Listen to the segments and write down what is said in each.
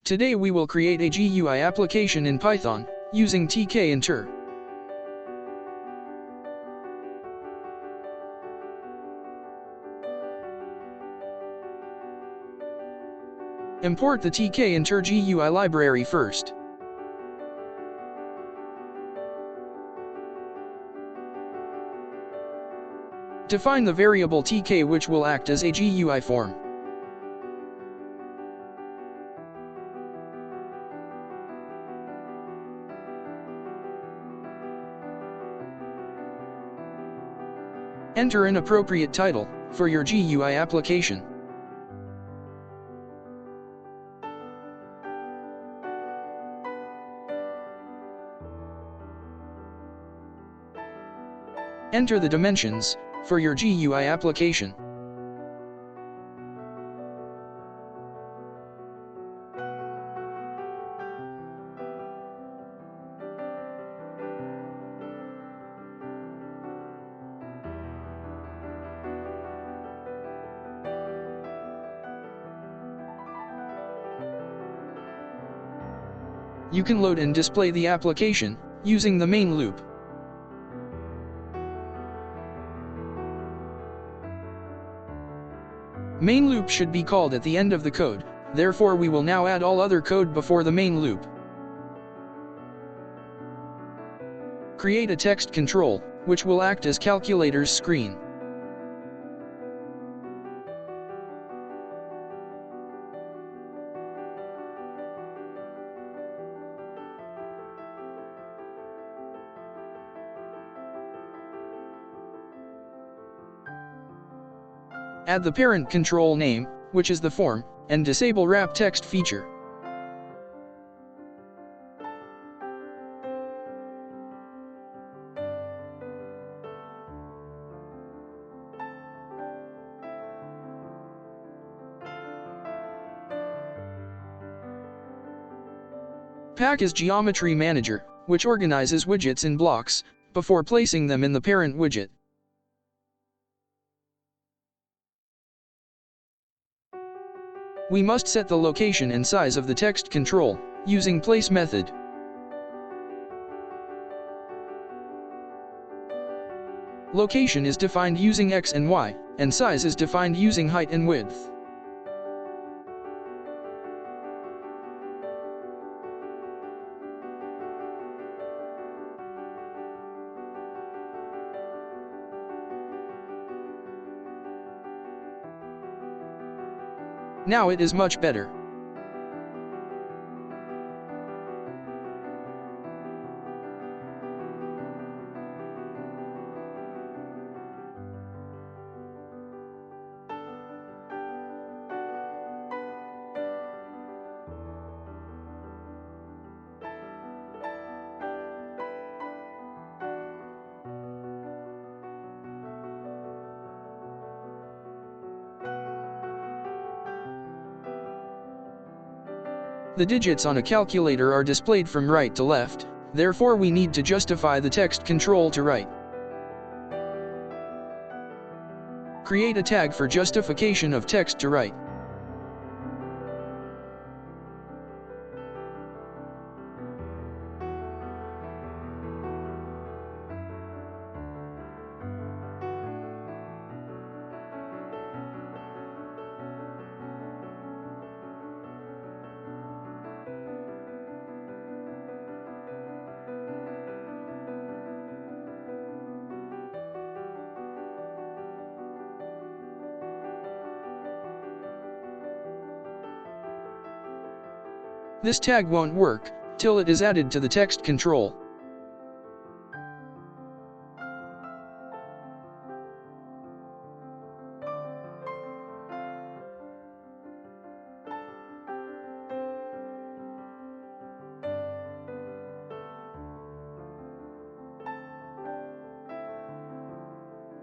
Today we will create a GUI application in Python, using tkinter. Import the tkinter GUI library first. Define the variable tk which will act as a GUI form. Enter an appropriate title for your GUI application. Enter the dimensions for your GUI application. You can load and display the application using the main loop. Main loop should be called at the end of the code, therefore we will now add all other code before the main loop. Create a text control, which will act as calculator's screen. Add the parent control name, which is the form, and disable wrap text feature. Pack is geometry manager, which organizes widgets in blocks before placing them in the parent widget. We must set the location and size of the text control, using place method. Location is defined using x and y, and size is defined using height and width. Now it is much better. The digits on a calculator are displayed from right to left, therefore we need to justify the text control to right. Create a tag for justification of text to right. This tag won't work till it is added to the text control.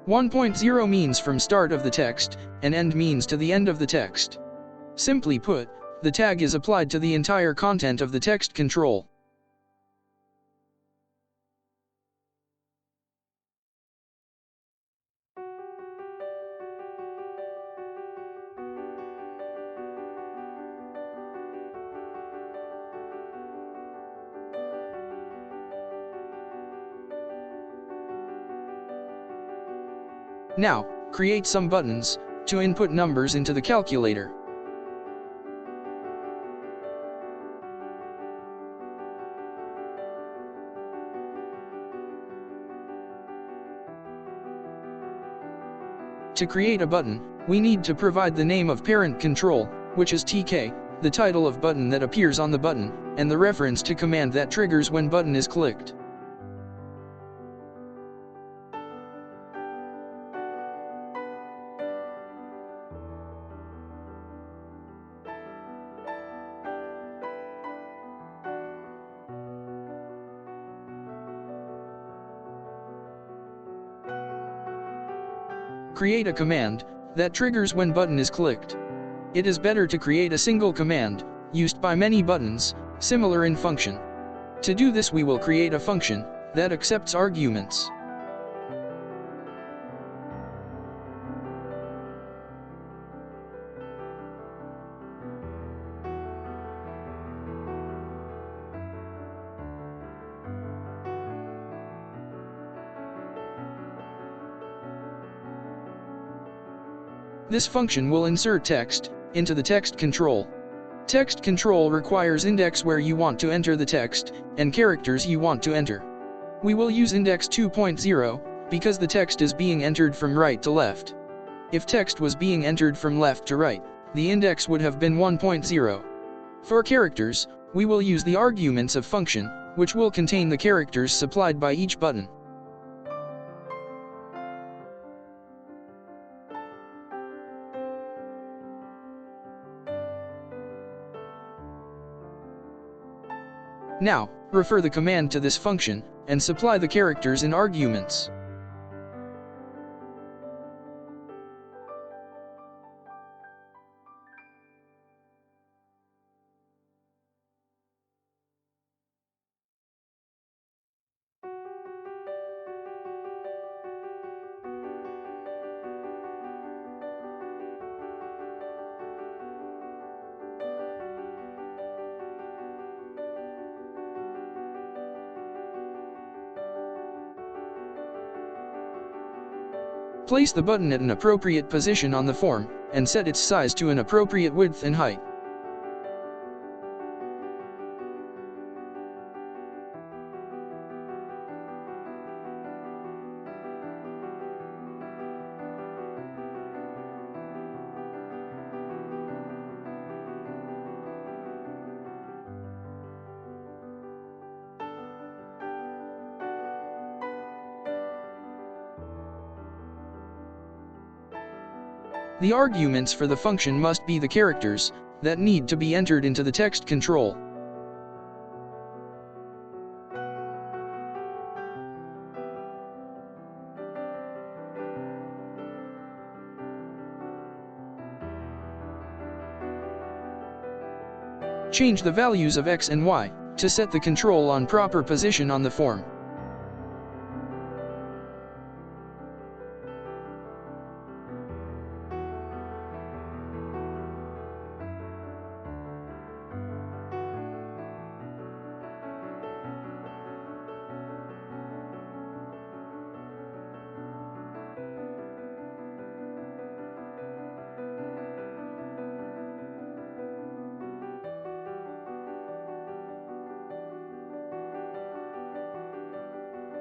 "1.0 means from start of the text, and end means to the end of the text. Simply put, the tag is applied to the entire content of the text control. Now, create some buttons to input numbers into the calculator. To create a button, we need to provide the name of parent control, which is TK, the title of button that appears on the button, and the reference to command that triggers when button is clicked. Create a command that triggers when button is clicked. It is better to create a single command, used by many buttons, similar in function. To do this, we will create a function that accepts arguments. This function will insert text into the text control. Text control requires index where you want to enter the text, and characters you want to enter. We will use index 2.0, because the text is being entered from right to left. If text was being entered from left to right, the index would have been 1.0. For characters, we will use the arguments of function, which will contain the characters supplied by each button. Now, refer the command to this function, and supply the characters in arguments. Place the button at an appropriate position on the form, and set its size to an appropriate width and height. The arguments for the function must be the characters that need to be entered into the text control. Change the values of X and Y to set the control on proper position on the form.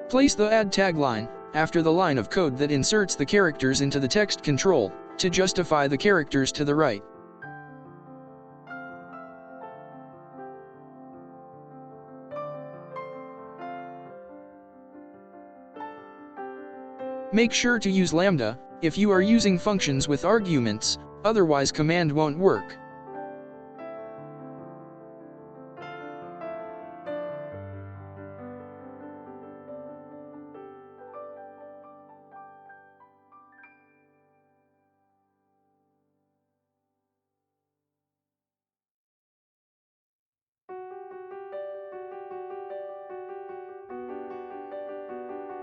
Place the add tagline after the line of code that inserts the characters into the text control to justify the characters to the right. Make sure to use lambda if you are using functions with arguments, otherwise command won't work.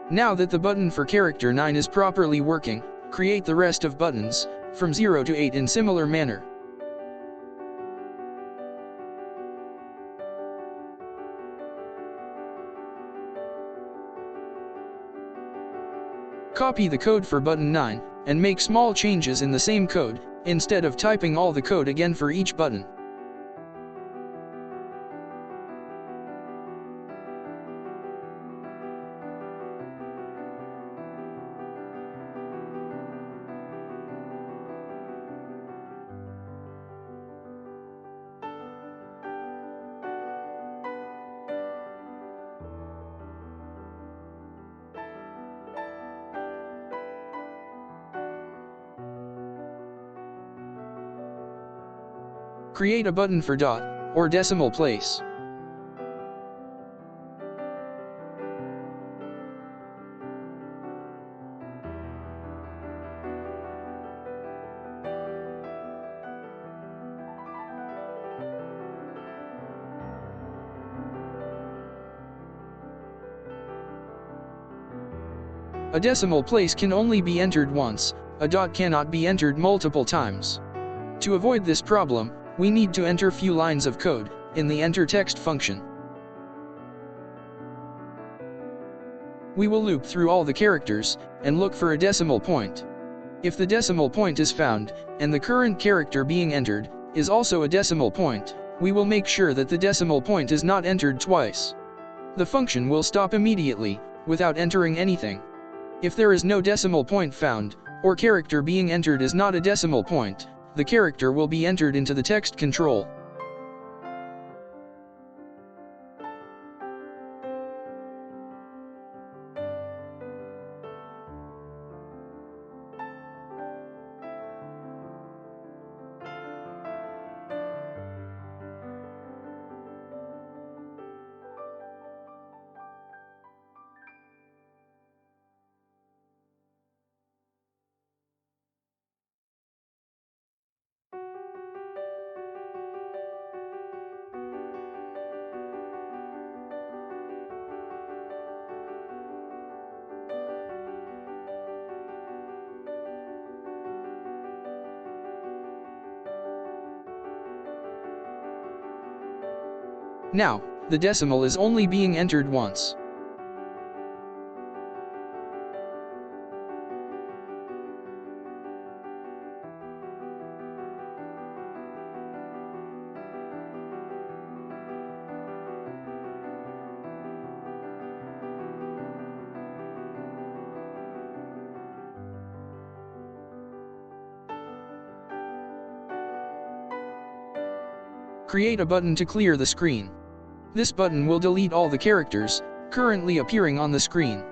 Now that the button for character 9 is properly working, create the rest of buttons, from 0 to 8 in similar manner. Copy the code for button 9, and make small changes in the same code, instead of typing all the code again for each button. Create a button for dot, or decimal place. A decimal place can only be entered once, a dot cannot be entered multiple times. To avoid this problem, we need to enter few lines of code in the enter text function. We will loop through all the characters and look for a decimal point. If the decimal point is found, and the current character being entered is also a decimal point, we will make sure that the decimal point is not entered twice. The function will stop immediately, without entering anything. If there is no decimal point found, or character being entered is not a decimal point, the character will be entered into the text control. Now, the decimal is only being entered once. Create a button to clear the screen. This button will delete all the characters currently appearing on the screen.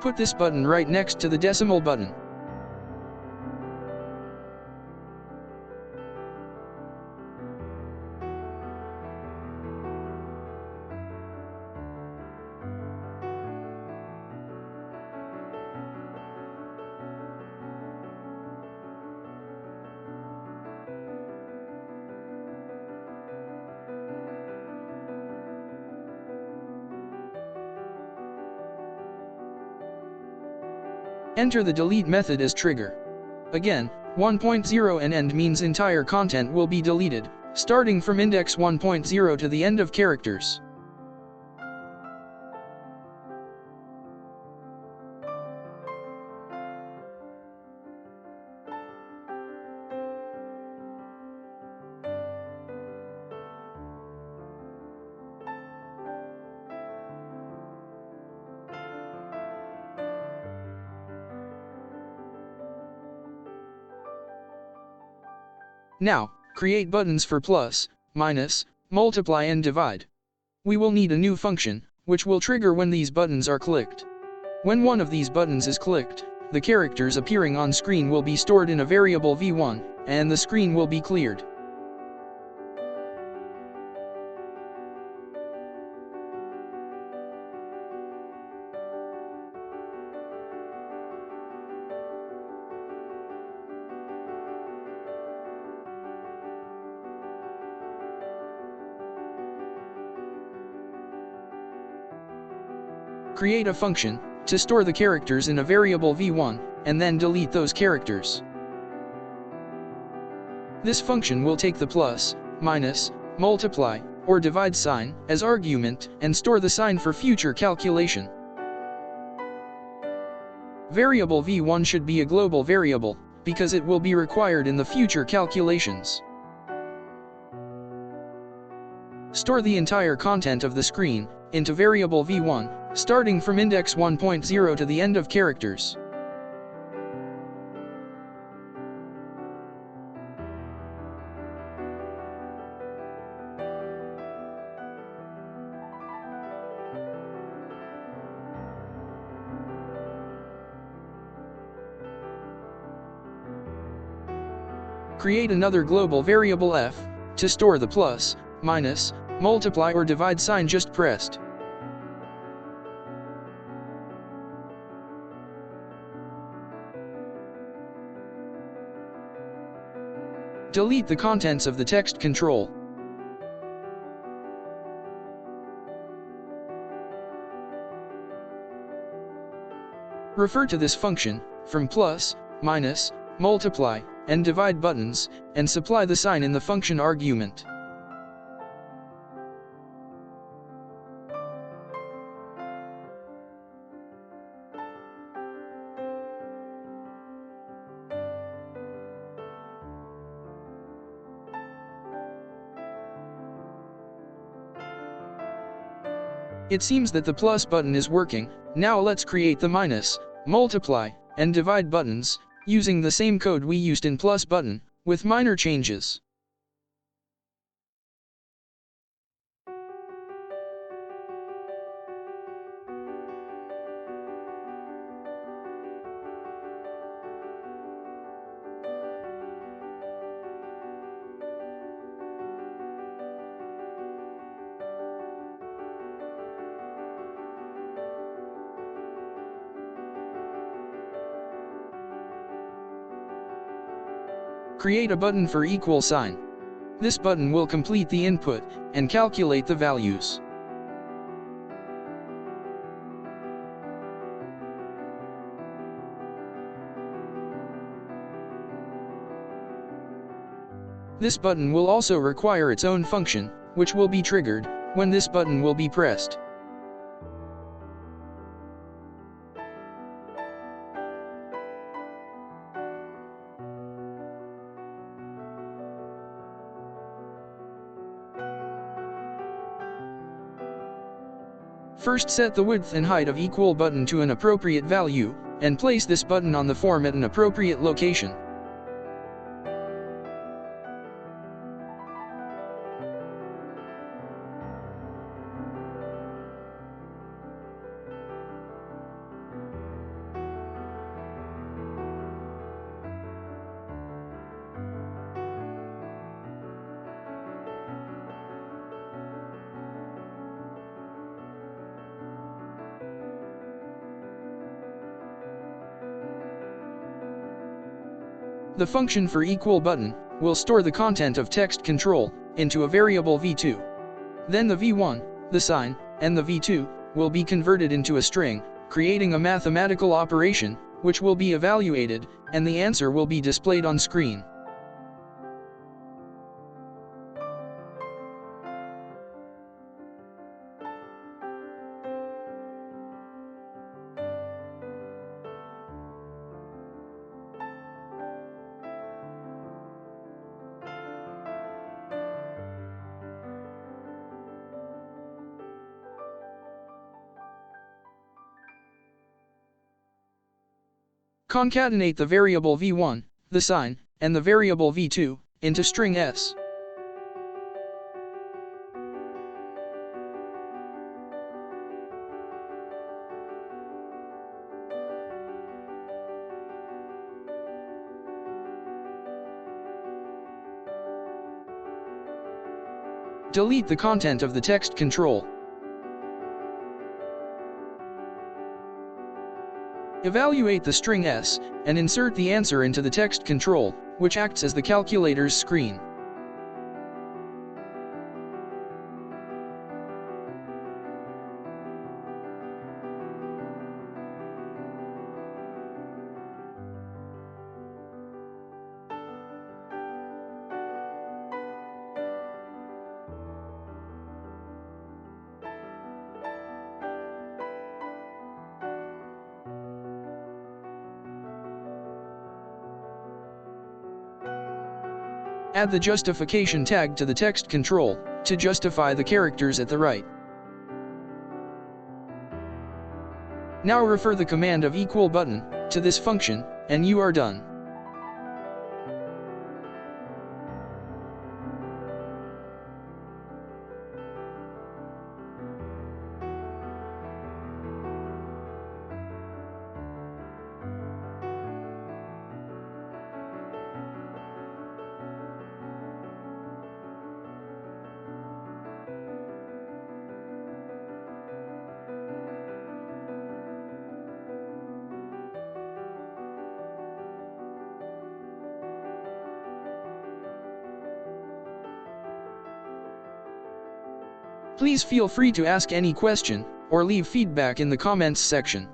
Put this button right next to the decimal button. Enter the delete method as trigger. Again, 1.0 and end means entire content will be deleted, starting from index 1.0 to the end of characters. Now, create buttons for plus, minus, multiply and divide. We will need a new function, which will trigger when these buttons are clicked. When one of these buttons is clicked, the characters appearing on screen will be stored in a variable v1, and the screen will be cleared. Create a function to store the characters in a variable v1, and then delete those characters. This function will take the plus, minus, multiply, or divide sign as argument and store the sign for future calculation. Variable v1 should be a global variable, because it will be required in the future calculations. Store the entire content of the screen into variable v1, starting from index 1.0 to the end of characters. Create another global variable f to store the plus, minus, multiply or divide sign just pressed. Delete the contents of the text control. Refer to this function from plus, minus, multiply, and divide buttons, and supply the sign in the function argument. It seems that the plus button is working. Now let's create the minus, multiply, and divide buttons, using the same code we used in plus button, with minor changes. Create a button for equal sign. This button will complete the input and calculate the values. This button will also require its own function, which will be triggered when this button will be pressed. First, set the width and height of equal button to an appropriate value, and place this button on the form at an appropriate location. The function for equal button will store the content of text control into a variable v2. Then the v1, the sign, and the v2 will be converted into a string, creating a mathematical operation, which will be evaluated, and the answer will be displayed on screen. Concatenate the variable v1, the sign, and the variable v2 into string s. Delete the content of the text control. Evaluate the string s, and insert the answer into the text control, which acts as the calculator's screen. Add the justification tag to the text control, to justify the characters at the right. Now refer the command of equal button to this function, and you are done. Please feel free to ask any question, or leave feedback in the comments section.